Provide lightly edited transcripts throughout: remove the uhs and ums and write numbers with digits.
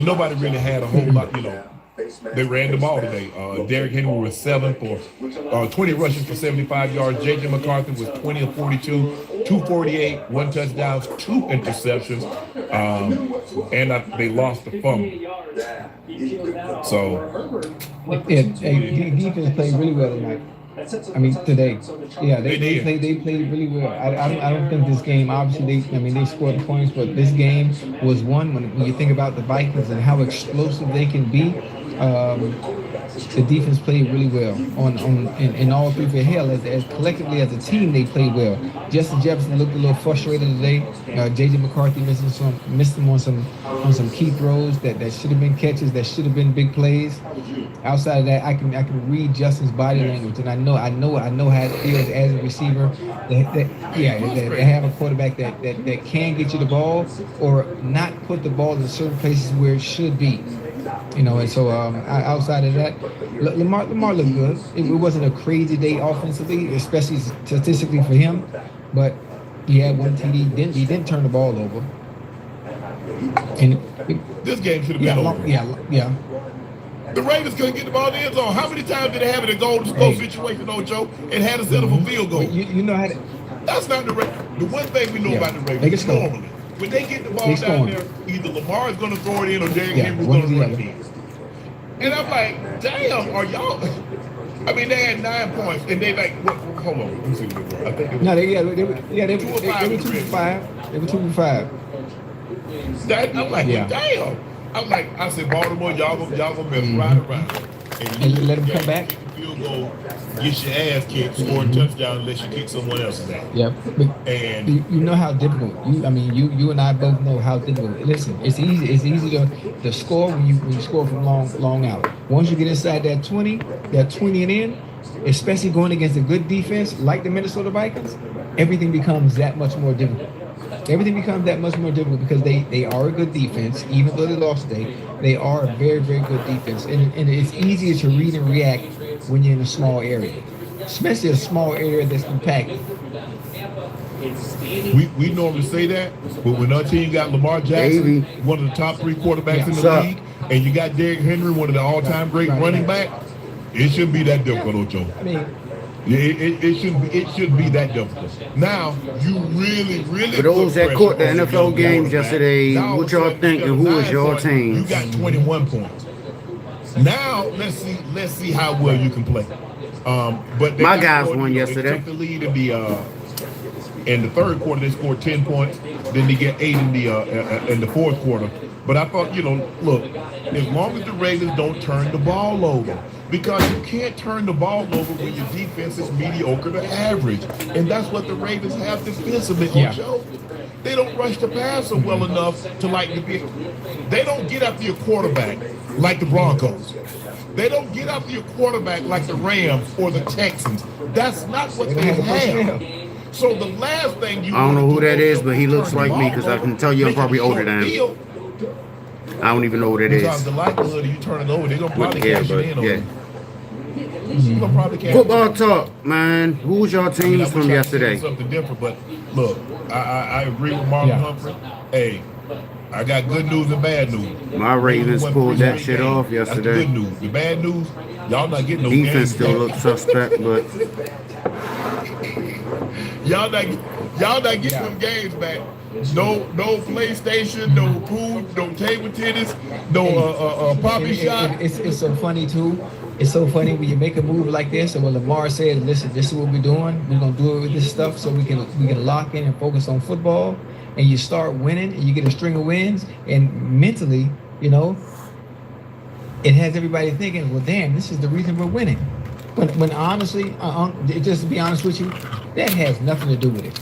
nobody really had a whole lot, They ran the ball today. Derrick Henry was 7 for 20 rushes for 75 yards. J.J. McCarthy was 20 of 42, 248, 1 touchdown, 2 interceptions, and they lost the fumble. So, defense played really well tonight. I mean, today, yeah, they played really well. I don't think this game. Obviously, they scored the points, but this game was one when you think about the Vikings and how explosive they can be. The defense played really well in all three. For hell, as collectively as a team, they played well. Justin Jefferson looked a little frustrated today. J.J. McCarthy missed him on some key throws that should have been catches, that should have been big plays. Outside of that, I can read Justin's body language, and I know how it feels as a receiver. They have a quarterback that can get you the ball or not put the ball in certain places where it should be. And so outside of that, Lamar looked good. It wasn't a crazy day offensively, especially statistically for him, but he had one TD. He didn't turn the ball over. And this game should have been over. Yeah. The Ravens couldn't get the ball in the end zone. How many times did they have it in a goal-to-score situation, though, Joe, and had to set up a field goal? You know how to... That's not the Ravens. The one thing we know about the Ravens, normally, when they get the ball down there, either Lamar is going to throw it in or Derrick Henry is going to run it in. And I'm like, damn, are y'all... I mean, they had 9 points, and they like... Hold on, let me see what they were. I think it was... No, they were 2 for 5. They were 2 for 5. I'm like, damn. I said, Baltimore, y'all gonna mess right around. And you let them come back? Field goal, get your ass kicked, score a touchdown unless you kick someone else's ass. Yep. And you know how difficult. You and I both know how difficult. Listen, it's easy to score when you score from long out. Once you get inside that 20 and in, especially going against a good defense like the Minnesota Vikings, everything becomes that much more difficult. Everything becomes that much more difficult because they are a good defense. Even though they lost today, they are a very, very good defense. And it's easier to read and react when you're in a small area, especially a small area that's compacted. We normally say that, but when our team got Lamar Jackson, one of the top 3 quarterbacks in the league, and you got Derrick Henry, one of the all-time great running backs, it shouldn't be that difficult, Joe. I mean, it shouldn't be that difficult. Now, you really for those that caught the NFL games yesterday, what y'all think and who is your team? You got 21 points. Now, let's see how well you can play. But my guys won yesterday. They took the lead in the third quarter. They scored 10 points. Then they get 8 in the fourth quarter. But I thought, look, as long as the Ravens don't turn the ball over, because you can't turn the ball over when your defense is mediocre to average. And that's what the Ravens have defensively on Joe. They don't rush the passer well enough to they don't get after your quarterback like the Broncos. They don't get after your quarterback like the Rams or the Texans. That's not what they have. So the last thing I don't know who that is, but he looks like me because I can tell you I'm probably older than him. I don't even know who that is. Because the likelihood of you turning over, they're going to probably cash it in on you. Football talk, man. Who's your teams from yesterday? Something different, but look, I agree with Marlon Humphrey. Hey, I got good news and bad news. My Ravens pulled that shit off yesterday. That's the good news. The bad news, y'all not getting no defense still looks suspect, but y'all not getting them games back. No PlayStation, no pool, no table tennis, no poppy shot. It's so funny too. It's so funny when you make a move like this, and when Lamar said, "Listen, this is what we're doing. We're gonna do it with this stuff, so we can lock in and focus on football." And you start winning, and you get a string of wins, and mentally, it has everybody thinking, "Well, damn, this is the reason we're winning." When honestly, just to be honest with you, that has nothing to do with it.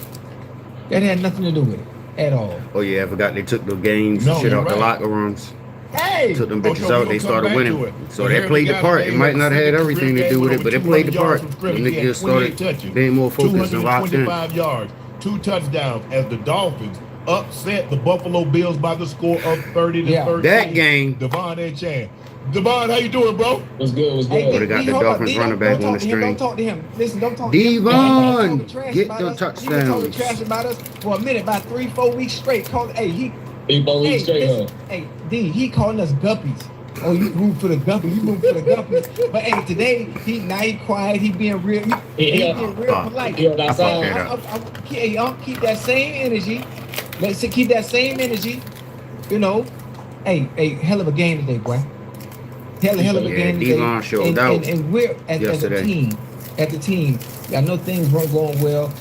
That had nothing to do with it at all. Oh yeah, I forgot they took the games shit out the locker rooms. Hey! Took them bitches out, they started winning. So that played the part. It might not have had everything to do with it, but it played the part. The niggas just started being more focused and locked in. 225 yards, 2 touchdowns as the Dolphins upset the Buffalo Bills by the score of 30-13. That game. Devon and Chan. Devon, how you doing, bro? What's good? What's good? Would have got the Dolphins running back on the string. Don't talk to him. Listen, don't talk to him. Devon, get the He was talking touchdowns. trash about us for a minute, about 3-4 weeks straight. Big boy week straight, huh? Hey, D, he calling us guppies. Oh, you root for the guppies. You root for the guppies. But hey, today he quiet. He being real. He being real polite. Keep that same energy. Let's keep that same energy. You know, hey, hell of a game today, boy. Hell of a game today. Devon showed out. And we're as a team. I know things weren't going well.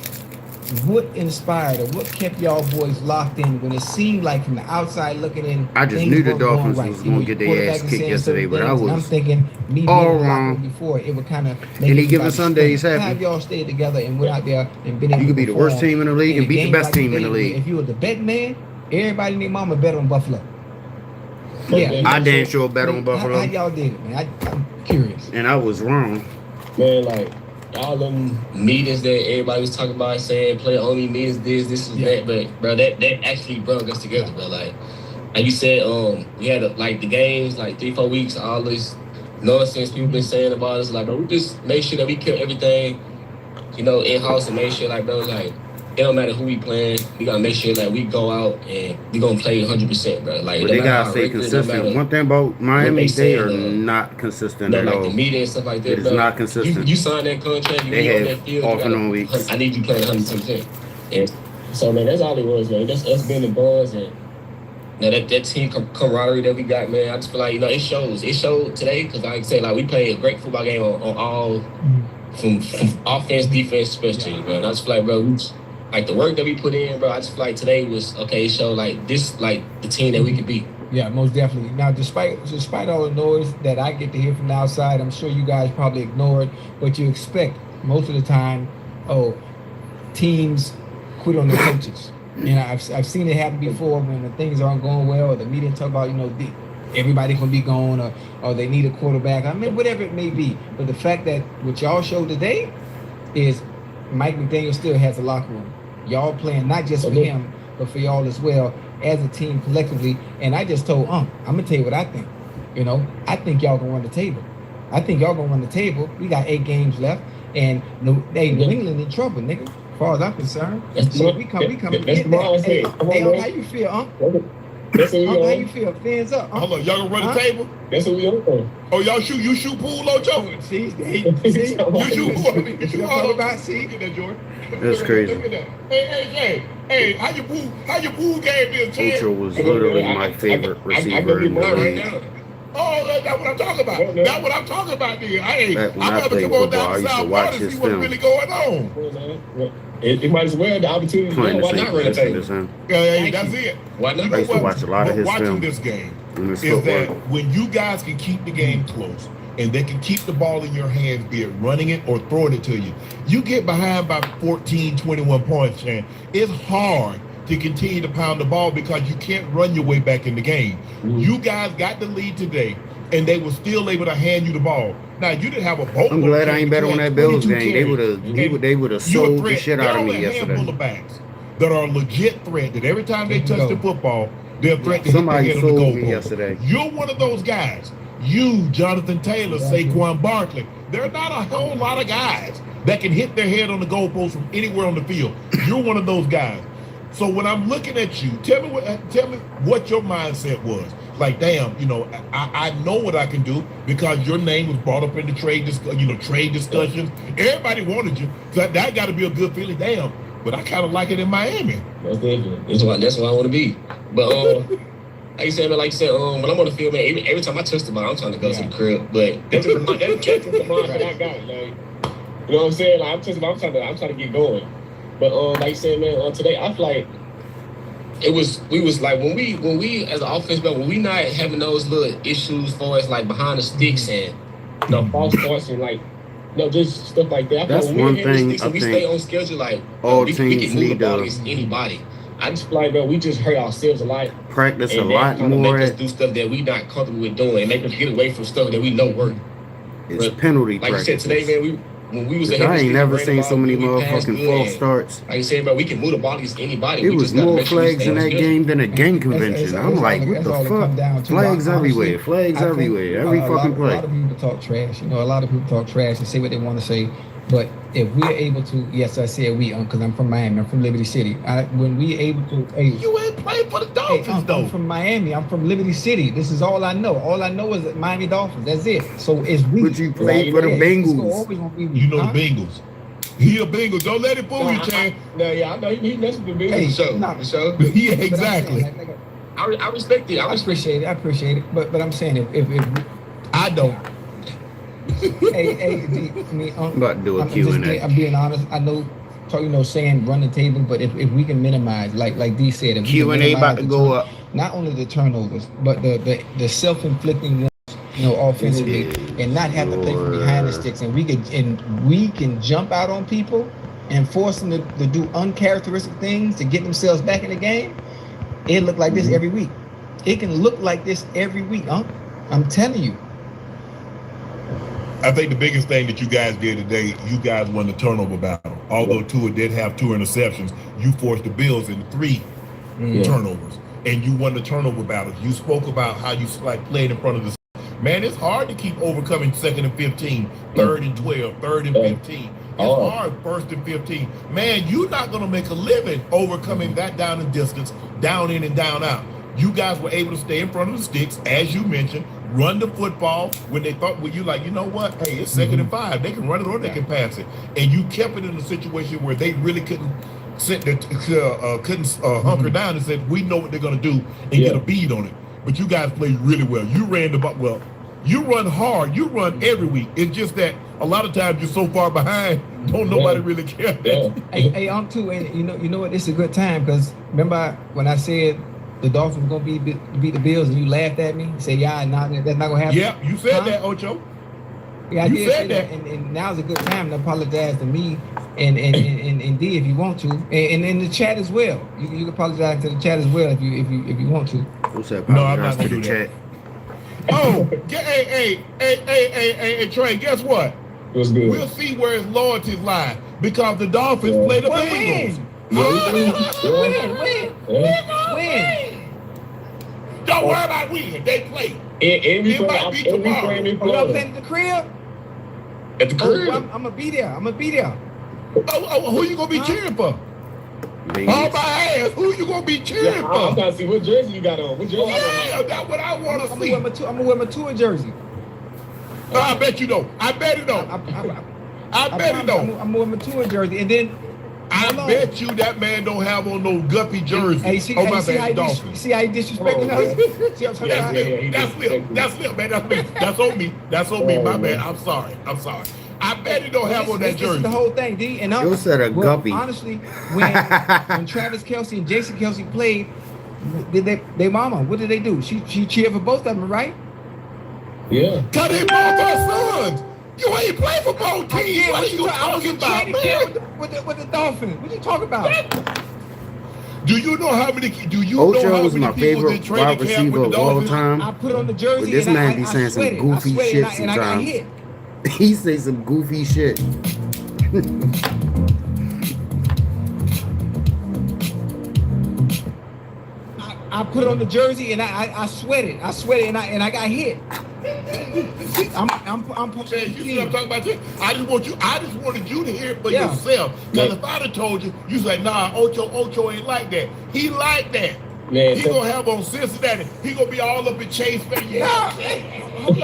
What inspired or what kept y'all boys locked in when it seemed like from the outside looking in? I just knew the Dolphins was going to get their ass kicked yesterday, but I was I'm thinking me all wrong before it would kind of. Any given Sundays happen. Have y'all stayed together and went out there and been able. You could be the worst team in the league and beat the best team in the league. If you were the bet man, everybody and their mama bet on Buffalo. Yeah, I damn sure bet on Buffalo. How y'all did it, man? I'm curious. And I was wrong. Man, like all them meetings that everybody was talking about, saying play only meetings, this is that, but bro, that actually brought us together, bro. Like you said, we had like the games, like 3-4 weeks, all this nonsense people been saying about us, like, bro, we just make sure that we kept everything, in house and make sure, like, bro, like it don't matter who we playing, we gotta make sure that we go out and we gonna play 100%, bro. Like, but they gotta stay consistent. One thing about Miami, they are not consistent at all. Like the media and stuff like that, it is not consistent. You sign that contract, you they on that field, off and on weeks. I need you playing 110%. And so, man, that's all it was, man. That's us being the boys and that team camaraderie that we got, man. I just feel like it shows. It showed today because, like I say, like we played a great football game on all from offense, defense, special teams, man. I just feel like, bro, like the work that we put in, bro, I just feel like today was okay. It showed like this, like the team that we could be. Yeah, most definitely. Now, despite all the noise that I get to hear from the outside, I'm sure you guys probably ignore it, but you expect most of the time, teams quit on their coaches. I've seen it happen before when the things aren't going well, or the media talk about everybody gonna be gone, or they need a quarterback. I mean, whatever it may be. But the fact that what y'all showed today is Mike McDaniel still has a locker room. Y'all playing not just for him, but for y'all as well as a team collectively. And I just told I'm gonna tell you what I think. I think y'all gonna run the table. We got 8 games left, and New England in trouble, nigga. As far as I'm concerned. So we come. Hey, how you feel, That's what we how you feel? Fans up. Hold on, y'all gonna run the table? That's what we on. Oh, you shoot pool, Lojo? See, you shoot pool. You all about. See, look at that, Jordan. That's crazy. Look at that. Hey, how your pool game is, Chad? Ocho was literally my favorite receiver in the league. Oh, that's what I'm talking about. That's what I'm talking about, nigga. When I played football, I used to watch his see what's film. really going on. It might as well the opportunity. Why not run the table? Yeah, that's it. Why not? I used to watch a lot of his watching film. This game is that when you guys can keep the game close and they can keep the ball in your hands, be it running it or throwing it to you, you get behind by 14, 21 points, and it's hard to continue to pound the ball because you can't run your way back in the game. You guys got the lead today, and they were still able to hand you the ball. Now you didn't have a boat. I'm glad I ain't bet on that Bills game. They would have sold the shit out of me yesterday. There are a handful of backs that are legit threat that every time they touch the football, they're a threat to hit the head of the goalpost. Yesterday. You're one of those guys. You, Jonathan Taylor, Saquon Barkley. There are not a whole lot of guys that can hit their head on the goalpost from anywhere on the field. You're one of those guys. So when I'm looking at you, tell me what your mindset was. Like, damn, I know what I can do because your name was brought up in the trade discussions. Everybody wanted you. So that got to be a good feeling. Damn, but I kind of like it in Miami. That's what I want to be. But like you said, when I'm on the field, man, every time I touch the ball, I'm trying to go to the crib. But that's just the mindset I got. Like, you know what I'm saying? Like, I'm trying to get going. But like you said, man, today I feel like we was like when we as an offense, but when we not having those little issues for us like behind the sticks and false starts and like just stuff like that. That's one thing I think we stay on schedule, like all we teams can move need the ball to against anybody. I just feel like, bro, we just hurt ourselves a lot. Practice a lot more. more. Make us do stuff that we not comfortable with doing and make us get away from stuff that we know work. It's penalty like practice. You said today, man, when we was I ain't never seen so many motherfucking false starts. Like you said, bro, we can move the ball against anybody. It was more flags in that game than a gang convention. I'm like, what the fuck? Flags everywhere. Flags everywhere. Every fucking play. A lot of people talk trash. A lot of people talk trash and say what they want to say. But if we're able to, yes, I said we, because I'm from Miami, I'm from Liberty City. When we able to, hey, You ain't playing for the Dolphins, though. I'm from Miami. I'm from Liberty City. This is all I know. All I know is that Miami Dolphins. That's it. So it's we. But you played for the Bengals. You know the Bengals. He a Bengals. Don't let it fool you, Chad. I know he messed with the Bengals for sure. Yeah, exactly. I respect it. I appreciate it. But I'm saying if I don't. hey, I'm about to do a Q&A. I'm being honest. I know, saying run the table, but if we can minimize, like D said, if Q&A about to go up. Not only the turnovers, but the self-inflicting ones, offensively, and not have to play from behind the sticks, and we can jump out on people and force them to do uncharacteristic things to get themselves back in the game. It look like this every week. It can look like this every week, huh? I'm telling you. I think the biggest thing that you guys did today, you guys won the turnover battle. Although Tua did have 2 interceptions, you forced the Bills into 3 turnovers, and you won the turnover battle. You spoke about how you played in front of the. Man, it's hard to keep overcoming 2nd and 15, 3rd and 12, 3rd and 15. It's hard, 1st and 15. Man, you're not going to make a living overcoming that down and distance, down in and down out. You guys were able to stay in front of the sticks, as you mentioned, run the football when they thought, you like, you know what? Hey, it's 2nd and 5. They can run it or they can pass it. And you kept it in a situation where they really couldn't hunker down and said, we know what they're going to do and get a bead on it. But you guys played really well. You ran the ball well. You run hard. You run every week. It's just that a lot of times you're so far behind, don't nobody really care. Hey, too, and you know what? It's a good time because remember when I said the Dolphins were gonna beat the Bills and you laughed at me? You said, that's not gonna happen. Yeah, you said that, Ocho. Yeah, I did say that. And now's a good time to apologize to me and D if you want to, and in the chat as well. You can apologize to the chat as well if you want to. What's up? No, I'm not gonna do that. Oh, hey, Trey, guess what? What's good? We'll see where his loyalties lie because the Dolphins play the Bengals. Win. Don't worry about winning. They play. Every might be tomorrow. Y'all playing at the crib? At the crib? I'm gonna be there. Who you gonna be cheering for? All my ass. Who you gonna be cheering for? I'm trying to see what jersey you got on. What jersey? That's what I want to see. I'm gonna wear my Tua jersey. No, I bet you don't. I bet it don't. I bet it don't. I'm gonna wear my Tua jersey, and then I bet you that man don't have on no guppy jersey. Hey, see how you disrespecting us? See what I'm talking about? That's slip, man. That's on me. That's on me. My man. I'm sorry. I bet he don't have on that jersey. This is the whole thing, D. And you said a guppy. Honestly, when Travis Kelce and Jason Kelce played, they mama, what did they do? She cheered for both of them, right? Yeah. Cause they both our sons. You ain't play for both teams. What are you talking about, man? With the Dolphins. What you talking about? Do you know how many? Ocho was my favorite wide receiver of all time. I put on the jersey. But this man be saying some goofy shit sometimes. And I got hit. He say some goofy shit. I put on the jersey and I sweated. And I got hit. I'm man, you see what I'm talking about? I just wanted you to hear it for yourself. Because if I'd have told you, you say, nah, Ocho ain't like that. He like that. Man, he gonna have on Cincinnati. He gonna be all up in Chase. Yeah. Hold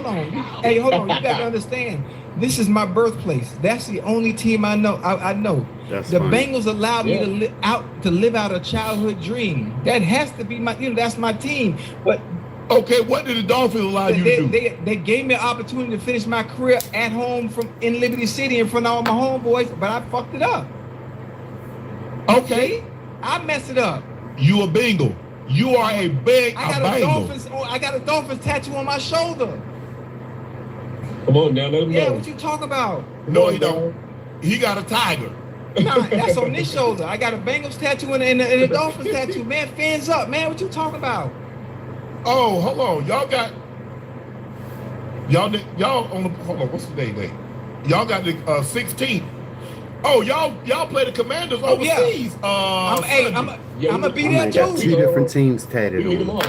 on. Hey, hold on. You gotta understand. This is my birthplace. That's the only team I know. I know. That's the funny. Bengals allowed me to live out a childhood dream. That has to be my. That's my team. But okay, what did the Dolphins allow you to do? They gave me an opportunity to finish my career at home in Liberty City in front of all my homeboys, but I fucked it up. Okay. I messed it up. You a Bengal. You are a big Bengal. I got a Dolphins tattoo on my shoulder. Come on now, let him know. What you talking about? No, he don't. He got a tiger. Nah, that's on this shoulder. I got a Bengals tattoo and a Dolphins tattoo. Man, fans up, man. What you talking about? Oh, hold on. Y'all on the hold on. What's the day? Y'all got the 16th. Oh, y'all play the Commanders overseas. I'm gonna be there got Tuesday. 2 different teams tatted on.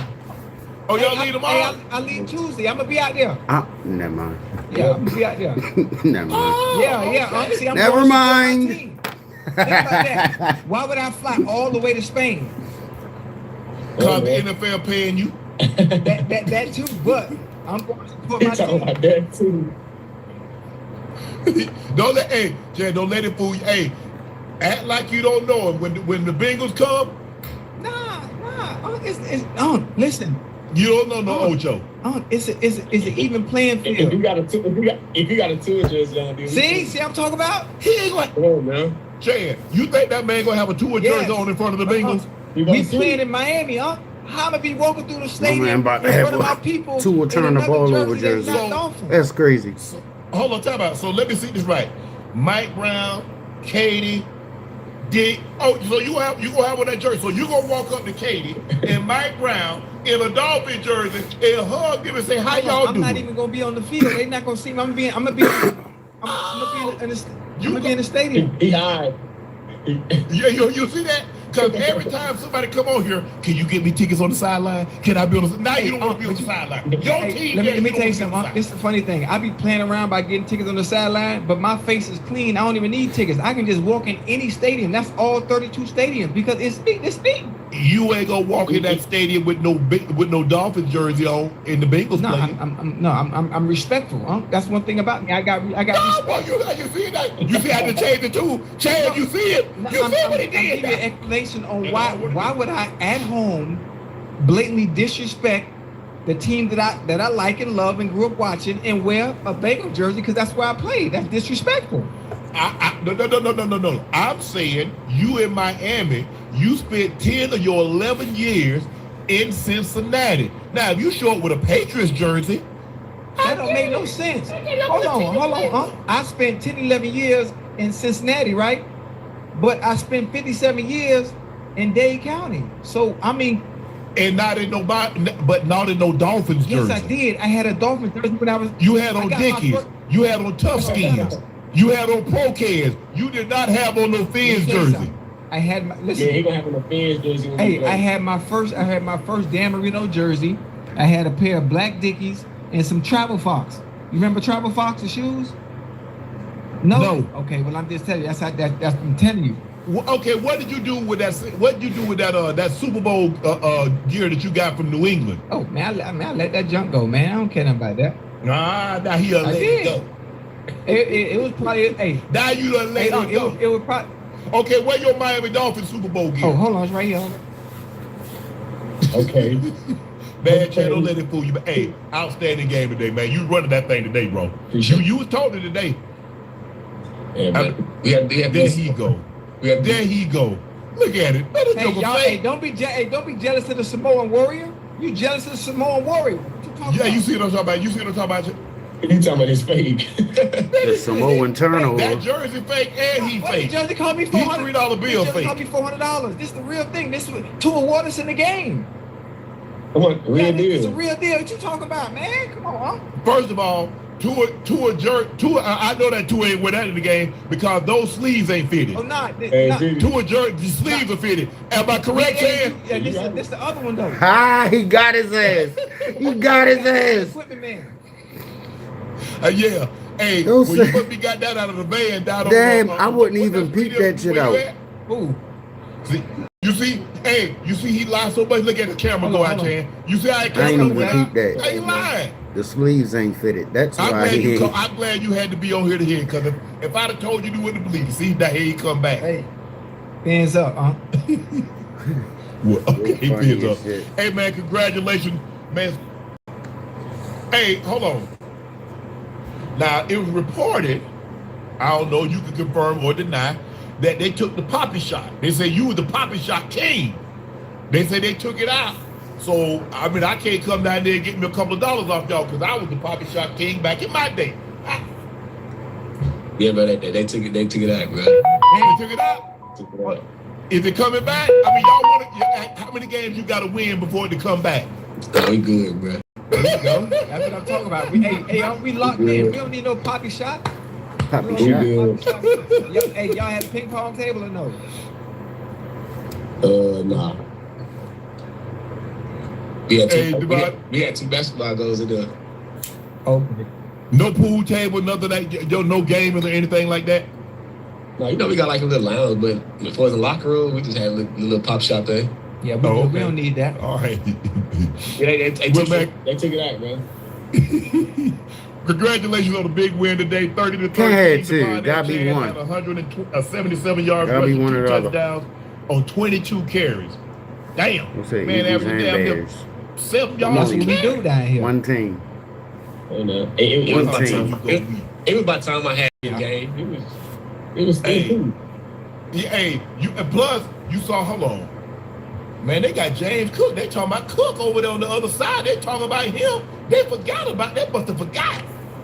Oh, y'all lead them all? I leave Tuesday. I'm gonna be out there. Never mind. Yeah, I'm gonna be out there. Never mind. Yeah. See, I'm Never going to support mind. my team. Think about that. Why would I fly all the way to Spain? Because the NFL paying you. That too, but I'm going to support my talking team. about that too. Don't let it fool you. Hey, act like you don't know it. When the Bengals come, Nah. Listen. you don't know no Ocho. It's an even playing field. If you got a tour jersey on, dude. See, I'm talking about. He ain't like. Come on, man. Chad, you think that man gonna have a tour jersey on in front of the Bengals? We playing in Miami, huh? How am I be walking through the stadium in about to front have of my people? Tua turn the ball over jersey. jersey. That's crazy. Hold on, time out. So let me see this right. Mike Brown, Katie, Dick. Oh, so you gonna have on that jersey. So you gonna walk up to Katie and Mike Brown in a Dolphin jersey and hug them and say, "How y'all doing?" I'm not even gonna be on the field. They're not gonna see me. I'm gonna be in the stadium. He hide. Yeah, you see that? Because every time somebody come on here, can you get me tickets on the sideline? Can I be on the now you don't want to be on the sideline. Your team. Let me tell you something. This is the funny thing. I be playing around by getting tickets on the sideline, but my face is clean. I don't even need tickets. I can just walk in any stadium. That's all 32 stadiums because it's big. You ain't gonna walk in that stadium with no Dolphins jersey on in the Bengals No, play. I'm respectful. Huh? That's one thing about me. I got respect. Well, you see that? You see how they changed it too? Chad, you see it? You see what he did? I'm giving you an explanation on why would I at home blatantly disrespect the team that I like and love and grew up watching and wear a Bengals jersey because that's where I played. That's disrespectful. No. I'm saying you in Miami, you spent 10 of your 11 years in Cincinnati. Now, if you show up with a Patriots jersey, that don't make no sense. Hold on. I spent 10, 11 years in Cincinnati, right? But I spent 57 years in Dade County. So, I mean... And not in no Dolphins jersey. Yes, I did. I had a Dolphins jersey when I was... You had on Dickies. You had on Tough Skins. You had on Pro-Cans. You did not have on no Fins jersey. I had my... Listen. Yeah, he gonna have on a Fins jersey. Hey, I had my first Dan Marino jersey. I had a pair of black Dickies and some Travel Fox. You remember Travel Fox, the shoes? No. Okay, well I'm just telling you. That's I'm telling you. Okay, what did you do with that? What did you do with that Super Bowl gear that you got from New England? Oh man, I let that junk go, man. I don't care nothing about that. Nah, he let it go. It was probably Now you done let it go. It was probably. Okay, where your Miami Dolphins Super Bowl gear? Oh, hold on, it's right here. Okay. Man, Chad, don't let it fool you. But hey, outstanding game today, man. You running that thing today, bro. You was talking today. Yeah, man. There he go. There he go. Look at it. Don't be jealous of the Samoan Warrior. You jealous of the Samoan Warrior? What you talking about? You see what I'm talking about? You see what I'm talking about? You talking about his fake? The Samoan turnover. That jersey fake and he fake. The jersey cost me $400. He's $3 bill fake. Cost me $400. This is the real thing. This was 2 awards in the game. Come on, real deal. It's a real deal. What you talking about, man? Come on, huh? First of all, I know that Tua ain't with that in the game because those sleeves ain't fitted. Oh, not. Tua the sleeves are fitted. Am I correct, Chad? Yeah, this the other one though. He got his ass. He got his ass. Equipment man. Yeah. Hey, well, you must be got that out of the van down Damn, I wouldn't even peep that shit out. Ooh. See, you see he lied so much. Look at the camera go out, Chad. You see how I ain't even peep that. How you lying? The sleeves ain't fitted. That's why I'm glad you had to be on here to hear it, because if I'd have told you, you wouldn't believe it. See, that here he come back. Hey, hands up, huh? Well, okay, hands up. Hey, man, congratulations, man. Hey, hold on. Now, it was reported, I don't know, you can confirm or deny, that they took the poppy shot. They say you were the poppy shot king. They say they took it out. So, I mean, I can't come down there and get me a couple of dollars off y'all because I was the poppy shot king back in my day. Yeah, but they took it out, bro. They took it out? Is it coming back? I mean, y'all want how many games you got to win before it to come back? Oh, we good, bro. There you go. That's what I'm talking about. We locked in. We don't need no poppy shot. Poppy shot. Y'all had a ping pong table or no? Nah. We had two basketball goals in there. Okay. No pool table, nothing that, no gaming or anything like that. No, we got like a little lounge, but for the locker room, we just had a little pop shop there. Yeah, we don't need that. All right. Yeah, they took it out, bro. Congratulations on the big win today, 30-30. Can't two. Gotta be one. 177 yards, gotta be one 2 or the other. touchdowns on 22 carries. Damn, man, average damn near 7 yards. That's what we do down here. One team. You know, it was about time I had a game. It was hey, and plus you saw, hold on, man, they got James Cook. They talking about Cook over there on the other side. They talking about him. They forgot about that. Must have forgot.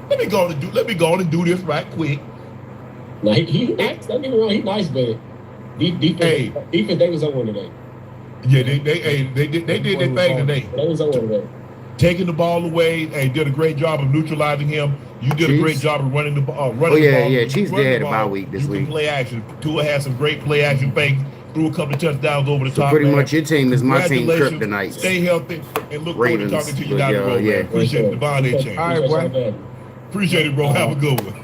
Let me go on and do this right quick. No, he don't get me wrong. He nice, but defense they was on one today. Yeah, they did their thing today. They was on one today. Taking the ball away, did a great job of neutralizing him. You did a great job of running the ball. Yeah, Chiefs did a bye week this week. Play action. Tua had some great play action fakes. Threw a couple of touchdowns over the top. Pretty much your team is my team kryptonite. Stay healthy and look forward to talking to you down the road. Yeah. Appreciate it, Devon A. Chain. All right, boy. Appreciate it, bro. Have a good one.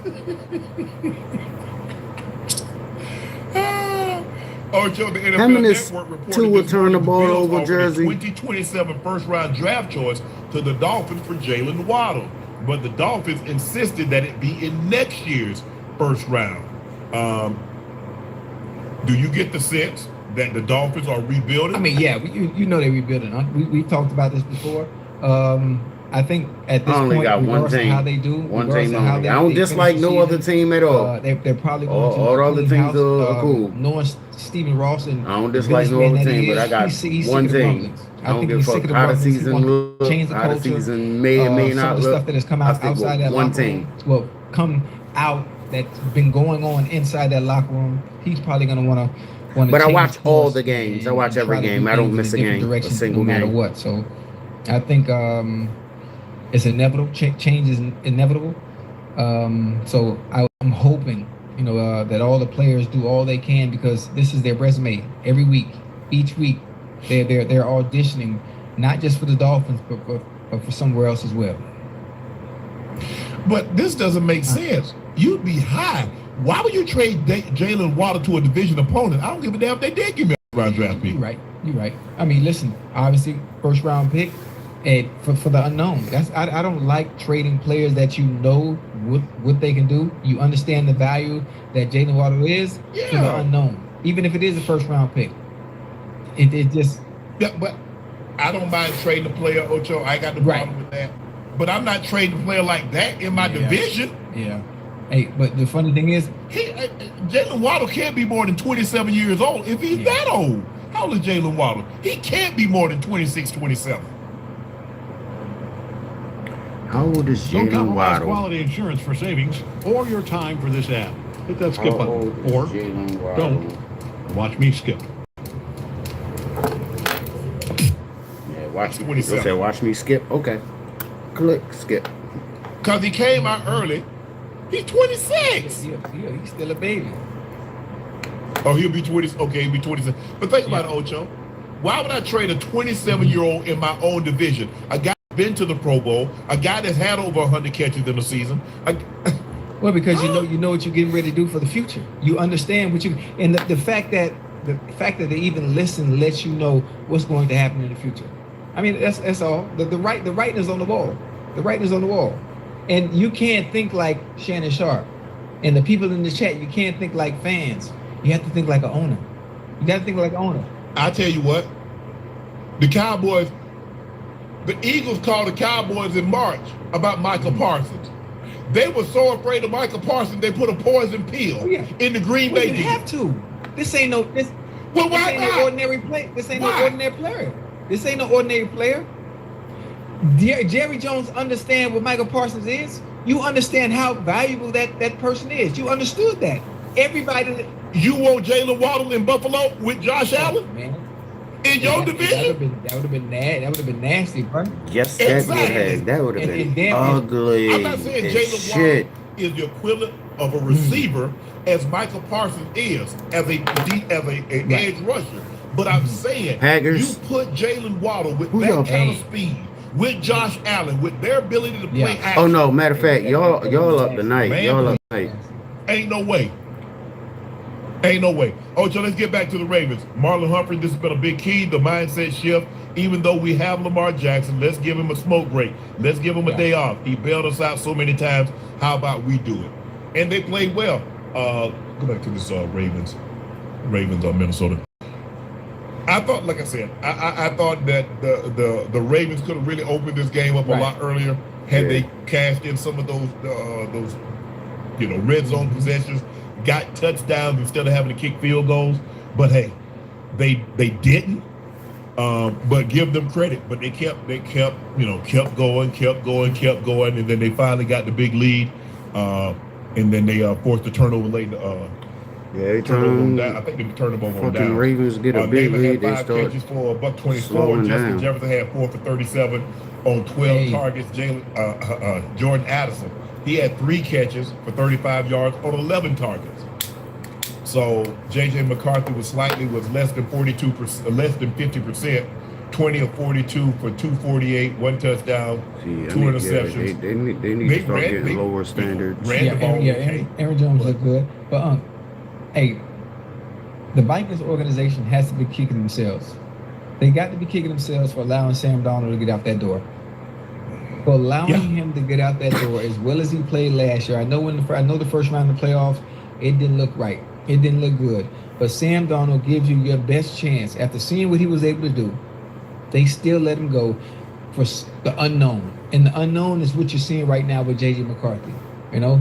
The how many Tua turn the ball over jersey? 2027 first-round draft choice to the Dolphins for Jalen Waddle, but the Dolphins insisted that it be in next year's first round. Do you get the sense that the Dolphins are rebuilding? I mean, yeah, you know they're rebuilding. We talked about this before. I think at this point, got one team. How they do, one team only. I don't dislike no other team at all. They're probably going to all the other teams are cool. Knowing Stephen Ross and I don't dislike no other team, but I got one team. I don't give a fuck how the season looks, how the season may or may not look. Stuff that has come out outside that one locker team. Room, come out that's been going on inside that locker room. He's probably going to want to. But I watch all the games. I watch every game. I don't miss a game, a single game. No matter what. So I think it's inevitable. Change is inevitable. So I'm hoping, that all the players do all they can, because this is their resume every week. Each week, they're auditioning, not just for the Dolphins, but for somewhere else as well. But this doesn't make sense. You'd be high. Why would you trade Jalen Waddle to a division opponent? I don't give a damn if they did give me a round draft pick. You're right. I mean, listen, obviously, first round pick, and for the unknown. I don't like trading players that you know what they can do. You understand the value that Jalen Waddle is for the unknown, even if it is a first round pick. It just. Yeah, but I don't mind trading a player, Ocho. I got the problem with that. But I'm not trading a player like that in my division. Yeah. Hey, but the funny thing is, Jalen Waddle can't be more than 27 years old if he's that old. How old is Jalen Waddle? He can't be more than 26, 27. How old is Jalen Waddle? Quality insurance for savings or your time for this ad. Hit that skip button or don't. Watch me skip. Yeah, watch me. Say, watch me skip. Okay. Click skip. Because he came out early. He's 26. He's still a baby. Oh, he'll be 20. Okay, he'll be 27. But think about it, Ocho. Why would I trade a 27-year-old in my own division? A guy that's been to the Pro Bowl, a guy that's had over 100 catches in the season. Well, because you know what you're getting ready to do for the future. You understand what you, and the fact that they even listen lets you know what's going to happen in the future. I mean, that's all. The writing is on the wall. The writing is on the wall. And you can't think like Shannon Sharp. And the people in the chat, you can't think like fans. You have to think like an owner. You got to think like an owner. I tell you what, the Eagles called the Cowboys in March about Michael Parsons. They were so afraid of Michael Parsons, they put a poison pill in the Green Bay. You have to. This ain't no ordinary play. This ain't no ordinary player. This ain't no ordinary player. Jerry Jones understand what Michael Parsons is. You understand how valuable that person is. You understood that. Everybody. You want Jalen Waddle in Buffalo with Josh Allen? Man. In your division? That would have been nasty, bro. Yes, that would have been ugly. I'm not saying Jalen Waddle is the equivalent of a receiver as Michael Parsons is as a edge rusher. But I'm saying you put Jalen Waddle with that kind of speed, with Josh Allen, with their ability to play action. Oh no, matter of fact, y'all up tonight. Man, Y'all up tonight. Ain't no way. Ain't no way. Oh, so let's get back to the Ravens. Marlon Humphrey, this has been a big key, the mindset shift. Even though we have Lamar Jackson, let's give him a smoke break. Let's give him a day off. He bailed us out so many times. How about we do it? And they played well. Go back to this Ravens on Minnesota. I thought, like I said, I thought that the Ravens could have really opened this game up a lot earlier had they cashed in some of those red zone possessions, got touchdowns instead of having to kick field goals. But hey, they didn't. But give them credit. But they kept going, and then they finally got the big lead. And then they forced the turnover late. They turn. I think they turned them over on Fucking down. Ravens get a big lead. They Had 5 start catches for $124. slowing Justin down. Jefferson had 4 for 37 on 12 targets. Jordan Addison, he had 3 catches for 35 yards on 11 targets. So J.J. McCarthy was less than 42%, less than 50%, 20 of 42 for 248, 1 touchdown, 2 interceptions. They need to start getting lower standards. Aaron Jones looked good, but hey, the Vikings organization has to be kicking themselves. They got to be kicking themselves for allowing Sam Darnold to get out that door. For allowing him to get out that door as well as he played last year. I know the first round of the playoffs, it didn't look right. It didn't look good. But Sam Darnold gives you your best chance. After seeing what he was able to do, they still let him go for the unknown. And the unknown is what you're seeing right now with J.J. McCarthy.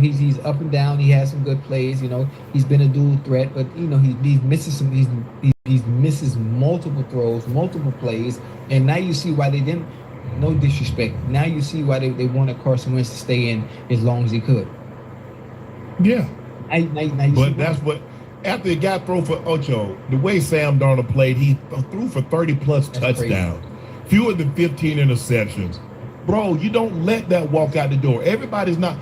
He's up and down. He has some good plays. He's been a dual threat, but he misses some. He misses multiple throws, multiple plays, and now you see why they didn't. No disrespect. Now you see why they wanted Carson Wentz to stay in as long as he could. Yeah, but that's what. After he got thrown for Ocho, the way Sam Darnold played, he threw for 30+ touchdowns, fewer than 15 interceptions. Bro, you don't let that walk out the door. Everybody's not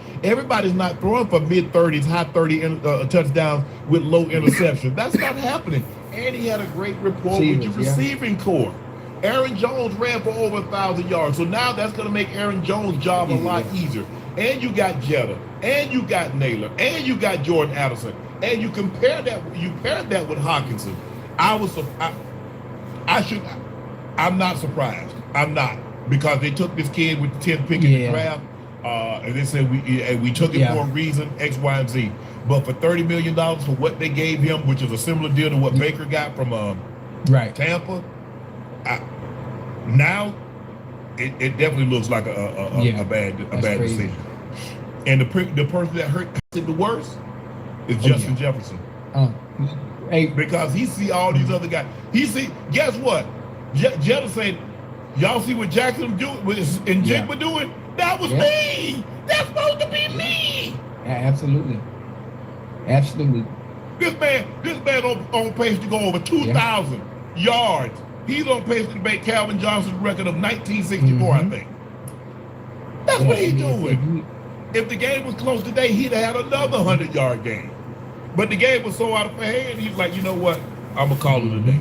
throwing for mid-30s, high 30 touchdowns with low interceptions. That's not happening. And he had a great rapport with your receiving core. Aaron Jones ran for over 1,000 yards, so now that's going to make Aaron Jones' job a lot easier. And you got Jetta, and you got Naylor, and you got Jordan Addison, and you paired that with Hawkinson. I'm not surprised. I'm not. Because they took this kid with the 10th pick in the draft, and they said we took it for a reason, X, Y, and Z. But for $30 million for what they gave him, which is a similar deal to what Baker got from Tampa, now it definitely looks like a bad decision. And the person that hurt it the worst is Justin Jefferson. Because he see all these other guys. Guess what? Jetta said, y'all see what Jackson doing and Jigba doing? That was me. That's supposed to be me. Absolutely. This man on pace to go over 2,000 yards. He's on pace to break Calvin Johnson's record of 1964, I think. That's what he's doing. If the game was close today, he'd have had another 100-yard game. But the game was so out of hand, he's like, you know what? I'm going to call it a day.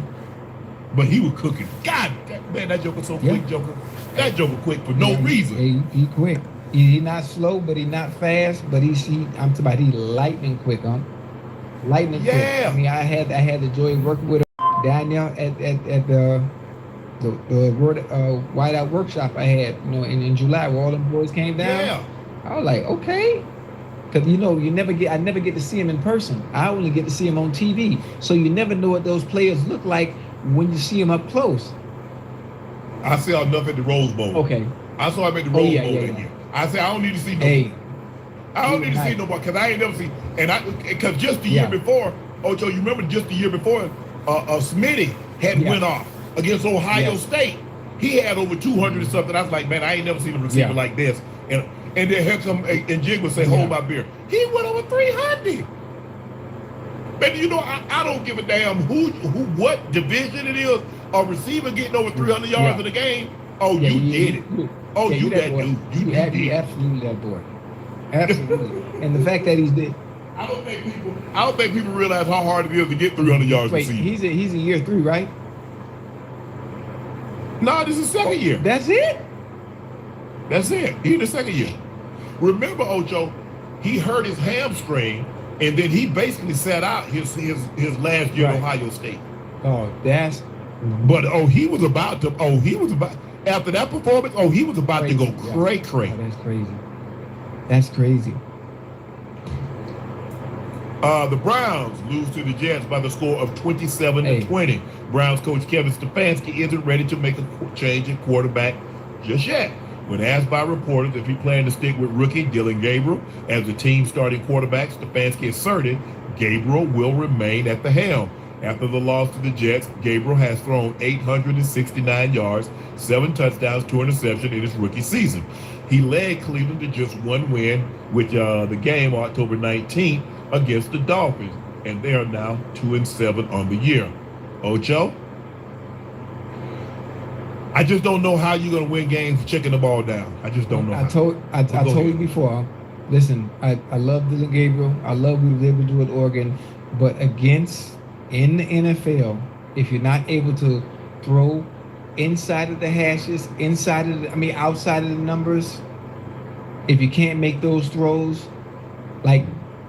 But he was cooking. God, man, that joker so quick, Joker. That joker quick for no reason. He quick. He not slow, but he not fast. But I'm talking about he lightning quick, huh? Lightning quick. I mean, I had the joy of working with him down there at the Whiteout workshop I had, in July where all them boys came down. Yeah. I was like, okay. Because I never get to see him in person. I only get to see him on TV. So you never know what those players look like when you see him up close. I saw enough at the Rose Bowl. Okay. I saw him at the Rose Bowl that year. I said, I don't need to see nobody. I don't need to see nobody because I ain't never seen. Because just the year before, Ocho, you remember just the year before, Smitty had went off against Ohio State. He had over 200 and something. I was like, man, I ain't never seen a receiver like this. And then here come and Jig would say, hold my beer. He went over 300. But I don't give a damn what division it is. A receiver getting over 300 yards in the game. Oh, you did it. You that dude. You absolutely that boy. Absolutely. And the fact that he's there. I don't think people realize how hard it is to get 300 yards receiving. He's a year 3, right? No, this is second year. That's it? That's it. He in the second year. Remember, Ocho, he hurt his hamstring, and then he basically sat out his last year at Ohio State. Oh, that's. But he was about after that performance. He was about to go cray. Oh, that's crazy. That's crazy. The Browns lose to the Jets by the score of 27-20. Browns coach Kevin Stefanski isn't ready to make a change at quarterback just yet. When asked by reporters if he planned to stick with rookie Dylan Gabriel as the team's starting quarterback, Stefanski asserted Gabriel will remain at the helm. After the loss to the Jets, Gabriel has thrown 869 yards, 7 touchdowns, 2 interceptions in his rookie season. He led Cleveland to just one win, with the game October 19th against the Dolphins, and they are now 2-7 on the year. Ocho? I just don't know how you're going to win games checking the ball down. I just don't know. I told you before. Listen, I love Dylan Gabriel. I love what we were able to do at Oregon, but in the NFL, if you're not able to throw inside of the hashes, outside of the numbers, if you can't make those throws like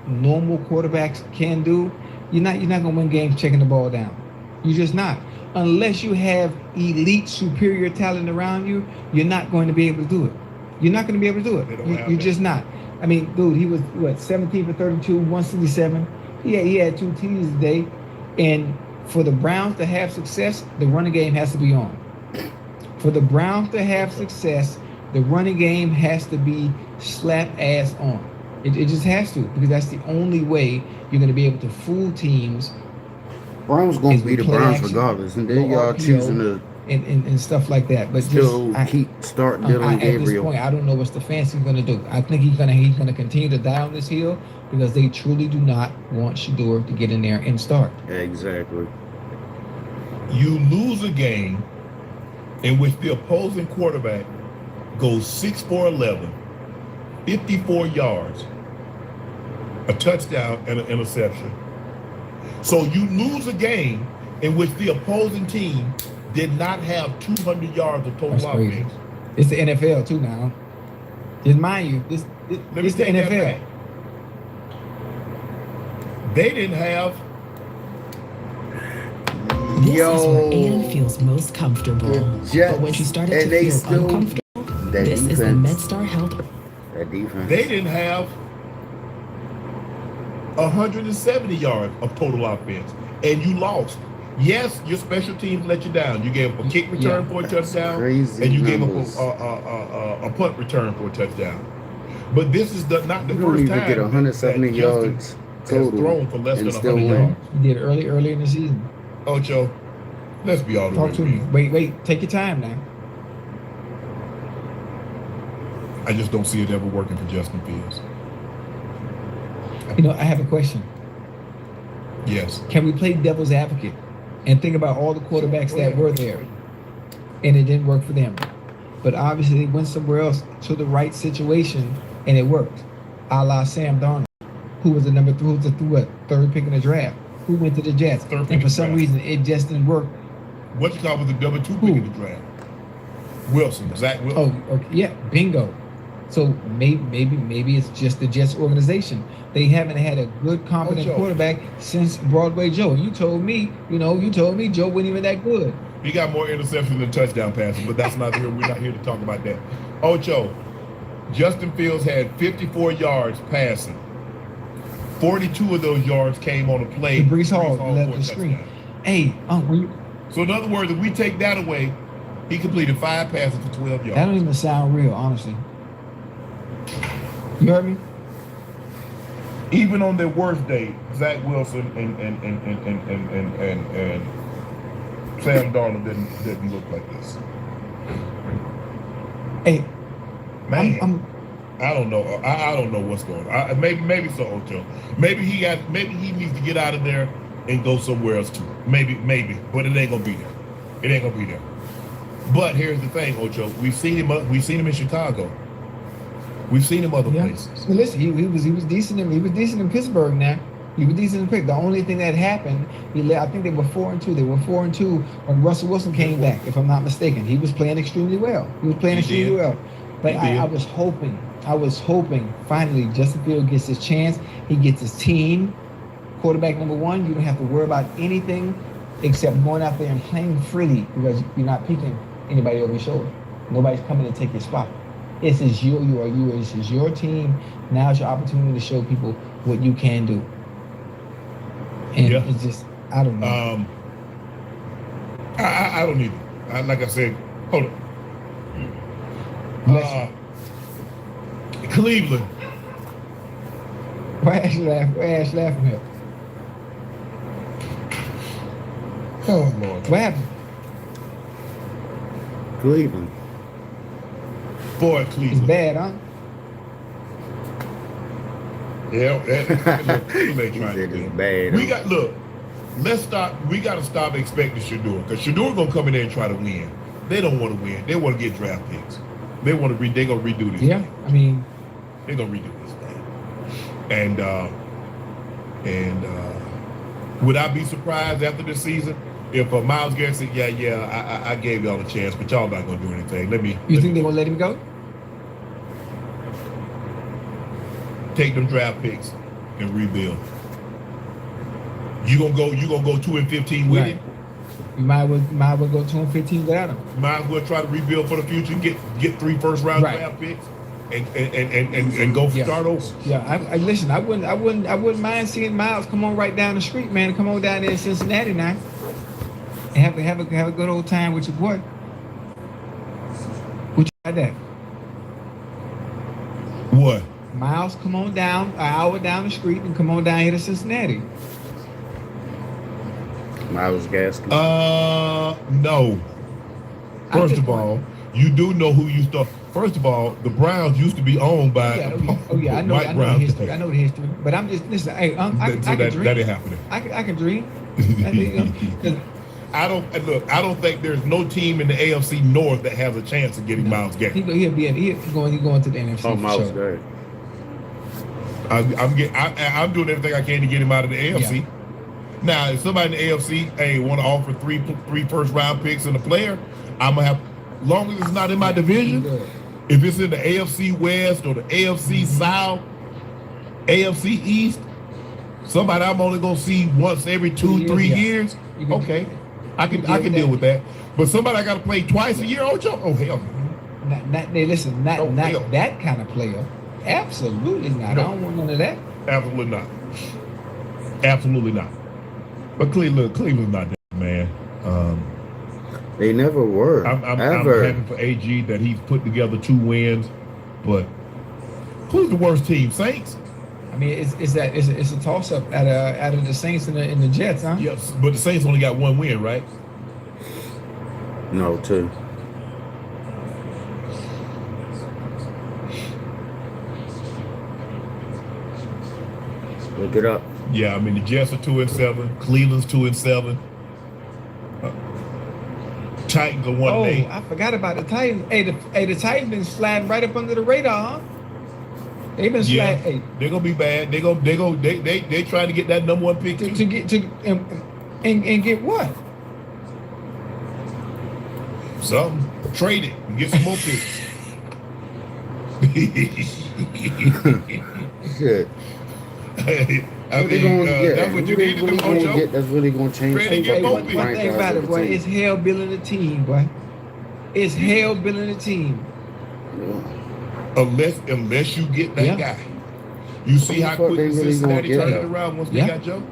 normal quarterbacks can do, you're not gonna win games checking the ball down. You're just not. Unless you have elite, superior talent around you, you're not going to be able to do it. You're not going to be able to do it. You're just not. I mean, dude, he was 17 for 32, 167. He had 2 TDs today. And for the Browns to have success, the running game has to be on. For the Browns to have success, the running game has to be slap ass on. It just has to, because that's the only way you're going to be able to fool teams. Browns going to be the Browns regardless, and then y'all choosing to and stuff like that. But still keep starting Dylan Gabriel. At this point, I don't know what Stefanski's going to do. I think he's going to continue to die on this hill because they truly do not want Shedeur to get in there and start. Exactly. You lose a game in which the opposing quarterback goes 6 for 11, 54 yards, a touchdown, and an interception. So you lose a game in which the opposing team did not have 200 yards of total offense. It's the NFL too now. Just mind you, it's the NFL. They didn't have. This is where Ann feels most comfortable. But when she started to feel uncomfortable, this is the MedStar Health. That defense. They didn't have 170 yards of total offense, and you lost. Yes, your special teams let you down. You gave up a kick return for a touchdown, and you gave up a punt return for a touchdown. But this is not the first time get 170 yards total thrown for less than 100 yards. He did early in the season. Ocho, let's be all the way. Talk to me. Wait, take your time now. I just don't see it ever working for Justin Fields. I have a question. Yes. Can we play devil's advocate and think about all the quarterbacks that were there and it didn't work for them? But obviously they went somewhere else to the right situation and it worked. A la Sam Darnold, who was the number 3, who was the third pick in the draft, who went to the Jets. And for some reason it just didn't work. What you call was the number 2 pick in the draft? Wilson, Zach Wilson. Oh, okay, yeah, bingo. So maybe it's just the Jets organization. They haven't had a good, competent quarterback since Broadway Joe. You told me Joe wasn't even that good. He got more interceptions than touchdown passes, but that's not here. We're not here to talk about that. Ocho, Justin Fields had 54 yards passing. 42 of those yards came on a play. The Brees Hall led the screen. Hey, so in other words, if we take that away, he completed 5 passes for 12 yards. That don't even sound real, honestly. You heard me? Even on their worst day, Zach Wilson and Sam Darnold didn't look like this. Hey, man, I don't know. I don't know what's going on. Maybe so, Ocho. Maybe he needs to get out of there and go somewhere else too. Maybe, but it ain't gonna be there. It ain't gonna be there. But here's the thing, Ocho. We've seen him in Chicago. We've seen him other places. Well, listen, he was decent. He was decent in Pittsburgh. Now he was decent in Pittsburgh. The only thing that happened, I think they were 4-2. They were 4-2 when Russell Wilson came back. If I'm not mistaken, he was playing extremely well. But I was hoping finally Justin Fields gets his chance. He gets his team. Quarterback number one, you don't have to worry about anything except going out there and playing freely because you're not picking anybody over your shoulder. Nobody's coming to take your spot. This is this is your team. Now's your opportunity to show people what you can do. And it's just, I don't know. I don't either. Like I said, hold on. Cleveland. Why Ash laughing at? Oh Lord, what happened? Cleveland. Boy, Cleveland. It's bad, huh? Yeah, Cleveland trying to do. It's bad. We got we got to stop expecting Shador because Shador gonna come in there and try to win. They don't want to win. They want to get draft picks. They want to They're gonna redo this. Yeah, thing. I mean, they're gonna redo this thing. And would I be surprised after this season if Myles Garrett said, "Yeah, I gave y'all a chance, but y'all not gonna do anything. You think they're gonna let him go? Take them draft picks and rebuild. You gonna go 2-15 with it? You might well go 2-15 without him. Might as well try to rebuild for the future. Get 3 first round draft picks and go start over. Yeah, I listen. I wouldn't mind seeing Myles come on right down the street, man. Come on down there in Cincinnati now, and have a good old time with your boy. Would you like that? What? Myles, come on down an hour down the street and come on down here to Cincinnati. Myles Gaskin. No. First of all, you do know who you start. First of all, the Browns used to be owned by I know the history. I know the history. But I'm just listen. Hey, I can dream. That ain't happening. I can dream. I don't think there's no team in the AFC North that has a chance of getting Myles Garrett. He'll going to the NFC. Oh, Myles Garrett. I'm doing everything I can to get him out of the AFC. Yeah. Now, if somebody in the AFC, want to offer three first round picks and a player, I'm gonna have. Long as it's not in my division, if it's in the AFC West or the AFC South, AFC East, somebody I'm only gonna see once every 2-3 years. Okay, I can deal with that. But somebody I got to play twice a year. Oh hell, not that kind of player. Absolutely not. No. I don't want none of that. Absolutely not. Absolutely not. But Cleveland's not that, man. They never were. I'm happy for AG that he's put together 2 wins, but who's the worst team? Saints? I mean, it's a toss up out of the Saints and the Jets, huh? Yes, but the Saints only got 1 win, right? No, 2. Look it up. Yeah, I mean the Jets are 2-7. Cleveland's 2-7. Titans are 1-8. I forgot about the Titans. Hey, the Titans been sliding right up under the radar, huh? They've been sliding. Hey, they're gonna be bad. They trying to get that number 1 pick to get and get what? Something. Trade it and get some more picks. Shit. I mean, that's what you need to do, Ocho. That's really going to change things. One thing about it, boy, it's hell building the team, boy. It's hell building the team. Unless you get that guy. You see how quickly Cincinnati turned it around once they got Joe?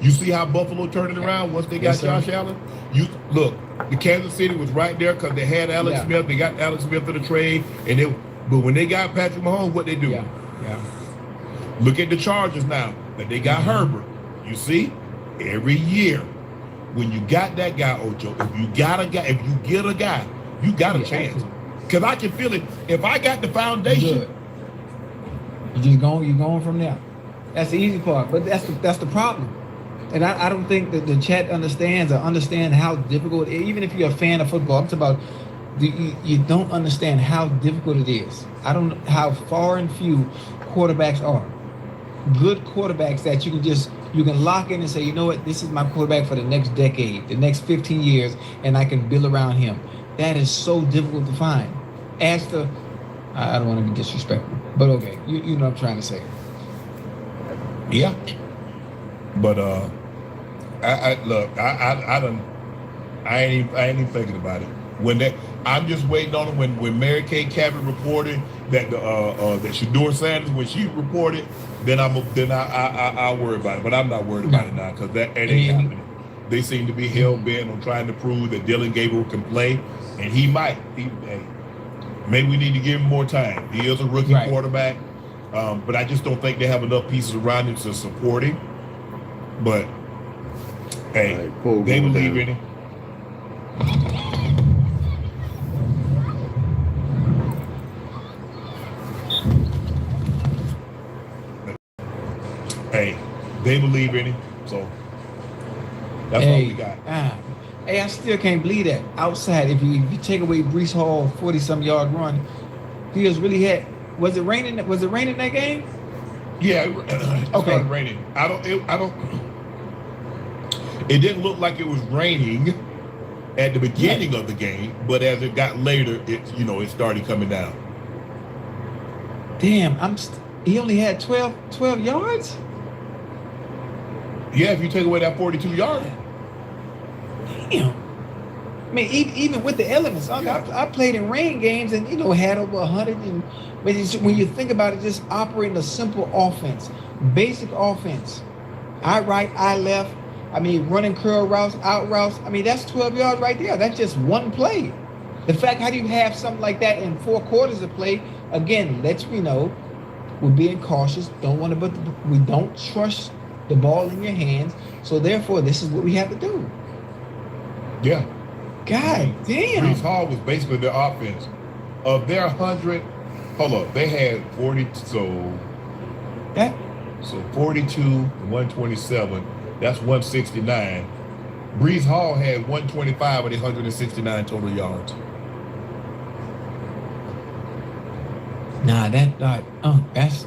You see how Buffalo turned it around once they got Josh Allen? You look, the Kansas City was right there because they had Alex Smith. They got Alex Smith for the trade, but when they got Patrick Mahomes, what they do? Yeah. Look at the Chargers now that they got Herbert. You see, every year when you got that guy, Ocho, if you get a guy, you got a chance. Because I can feel it. If I got the foundation, you're going from there. That's the easy part, but that's the problem. And I don't think that the chat understand how difficult. Even if you're a fan of football, I'm talking about. You don't understand how difficult it is. I don't know how far and few quarterbacks are. Good quarterbacks that you can lock in and say, you know what, this is my quarterback for the next decade, the next 15 years, and I can build around him. That is so difficult to find. Ask the I don't want to be disrespectful, but okay, you know what I'm trying to say. Yeah. But I ain't even thinking about it. I'm just waiting on it when Mary Kay Cabot reported that that Shador Sanders, when she reported, then I'll worry about it. But I'm not worried about it now because that ain't happening. They seem to be hell bent on trying to prove that Dylan Gabriel can play, and he might. Maybe we need to give him more time. He is a rookie quarterback, but I just don't think they have enough pieces around him to support him. But hey, they believe in him. Hey, they believe in him, so that's all we got. Hey, I still can't believe that. Outside, if you take away Breece Hall 40-some yard run, he was really had. Was it raining? Was it raining that game? Yeah, it started raining. It didn't look like it was raining at the beginning of the game, but as it got later, it started coming down. Damn, he only had 12 yards? Yeah, if you take away that 42 yards. Damn. I mean, even with the elements, I played in rain games and had over 100. But when you think about it, just operating a simple offense, basic offense, I right, I left. I mean, running curl routes, out routes. I mean, that's 12 yards right there. That's just one play. The fact, how do you have something like that in 4 quarters of play? Again, lets me know we're being cautious. We don't trust the ball in your hands. So therefore, this is what we have to do. Yeah. God damn. Breece Hall was basically their offense. Of their 100, they had 40. So 42, 127. That's 169. Breece Hall had 125 of the 169 total yards. That's.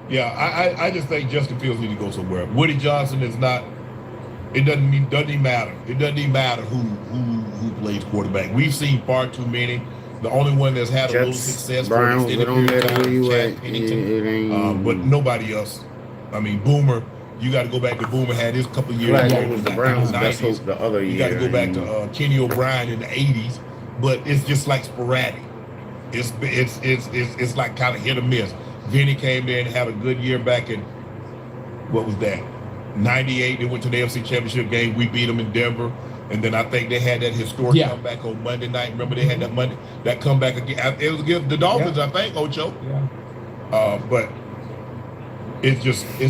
Yeah, I just think Justin Fields needs to go somewhere. Woody Johnson is not. It doesn't even matter. It doesn't even matter who plays quarterback. We've seen far too many. The only one that's had a little success for an extended period of time, Chad Pennington, but nobody else. I mean, Boomer. You got to go back to Boomer had his couple years. It was the Browns' best hope the other year. You got to go back to Kenny O'Brien in the '80s, but it's just like sporadic. It's like kind of hit or miss. Vinny came there and had a good year back in what was that? '98. They went to the AFC Championship game. We beat them in Denver, and then I think they had that historic comeback on Monday night. Remember they had that comeback again. It was against the Dolphins, I think. Ocho. Yeah. But it's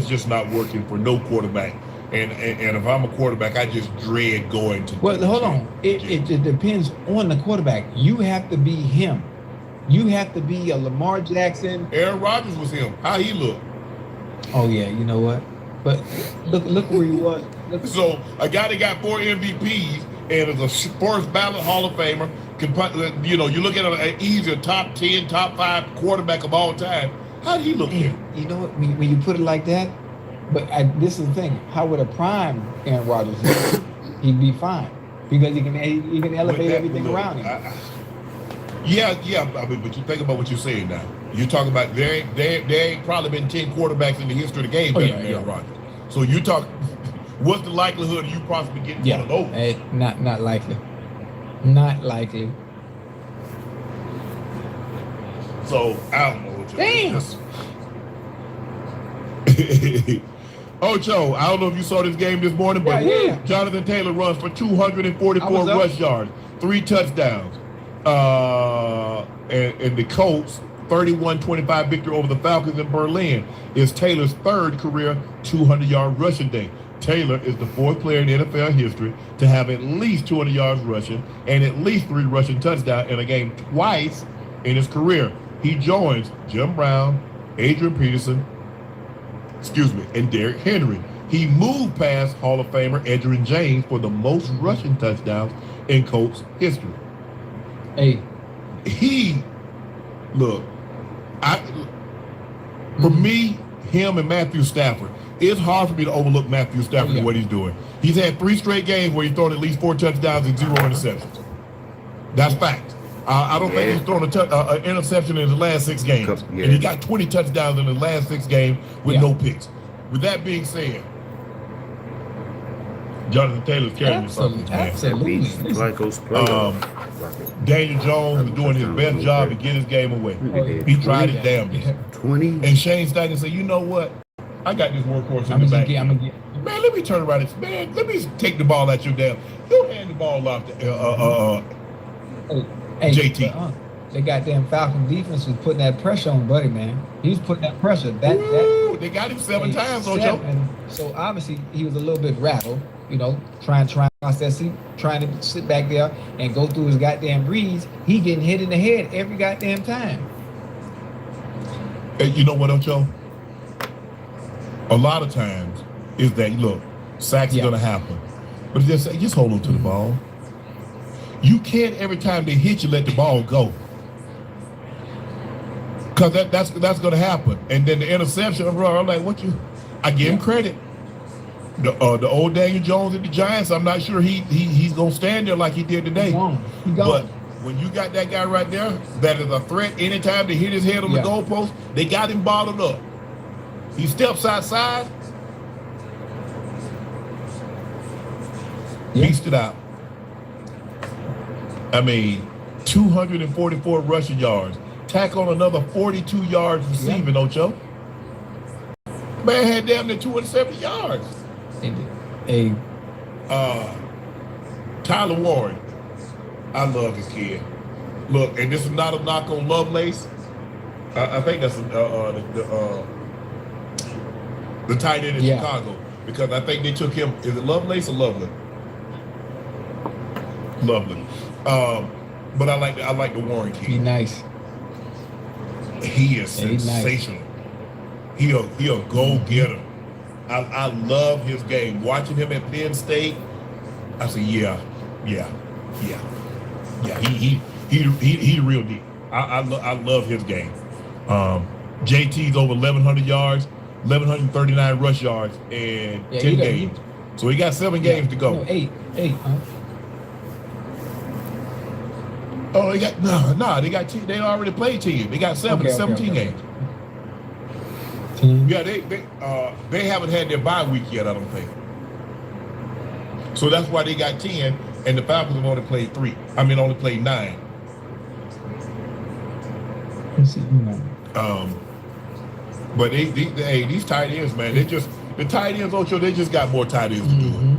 just not working for no quarterback. And if I'm a quarterback, I just dread going to. Well, hold on. It depends on the quarterback. You have to be him. You have to be a Lamar Jackson. Aaron Rodgers was him. How he looked. Oh yeah, you know what? But look where he was. So a guy that got 4 MVPs and is a first ballot Hall of Famer you look at an easier top 10, top 5 quarterback of all time. How did he look here? You know what? When you put it like that, but this is the thing. How would a prime Aaron Rodgers look? He'd be fine because he can elevate everything around him. Yeah. I mean, but you think about what you're saying now. You're talking about there ain't probably been 10 quarterbacks in the history of the game better than Aaron Rodgers. So you talk. What's the likelihood of you possibly getting one of those? Not likely. Not likely. So I don't know. Damn. Ocho, I don't know if you saw this game this morning, but Jonathan Taylor runs for 244 rush yards, 3 touchdowns. And the Colts 31-25 victory over the Falcons in Berlin is Taylor's 3rd career 200-yard rushing day. Taylor is the 4th player in NFL history to have at least 200 yards rushing and at least 3 rushing touchdowns in a game twice in his career. He joins Jim Brown, Adrian Peterson, and Derrick Henry. He moved past Hall of Famer Edgerrin James for the most rushing touchdowns in Colts history. For me, him and Matthew Stafford, it's hard for me to overlook Matthew Stafford and what he's doing. He's had 3 straight games where he's thrown at least 4 touchdowns and 0 interceptions. That's fact. I don't think he's thrown an interception in his last 6 games. And he got 20 touchdowns in the last 6 games with no picks. With that being said, Jonathan Taylor's carrying something, man. Absolutely. Daniel Jones is doing his best job to get his game away. He tried his damnedest. 20. And Shane Steichen said, you know what? I got this workhorse in the back. Man, let me turn around. Man, let me take the ball out your damn. You hand the ball off to JT. The goddamn Falcon defense was putting that pressure on Buddy, man. He was putting that pressure. They got him 7 times, Ocho. So obviously he was a little bit rattled, you know, trying to process it, trying to sit back there and go through his goddamn reads. He getting hit in the head every goddamn time. Hey, you know what, Ocho? A lot of times is that, look, sacks are going to happen. But just hold on to the ball. You can't every time they hit you let the ball go. Because that's going to happen. And then the interception, I'm like, I give him credit. The old Daniel Jones at the Giants, I'm not sure he's going to stand there like he did today. But when you got that guy right there that is a threat anytime they hit his head on the goalpost, they got him bottled up. He steps outside, beast it out. I mean, 244 rushing yards. Tack on another 42 yards receiving, Ocho. Man had damn near 270 yards. Tyler Warren. I love this kid. Look, and this is not a knock on Lovelace. I think that's the tight end in Chicago, because I think they took him. Is it Lovelace or Lovely? Lovely. But I like the Warren kid. He's nice. He is sensational. He a go-getter. I love his game. Watching him at Penn State, I said, He the real deal. I love his game. JT's over 1,100 yards, 1,139 rush yards in 10 games. So he got 7 games to go. No, 8. Oh, they got they got 10. They already played 10. They got 17 games. Yeah, they haven't had their bye week yet, I don't think. So that's why they got 10, and the Falcons have only played 3. Only played 9. But these tight ends, man, the tight ends, Ocho, they just got more tight ends to do it.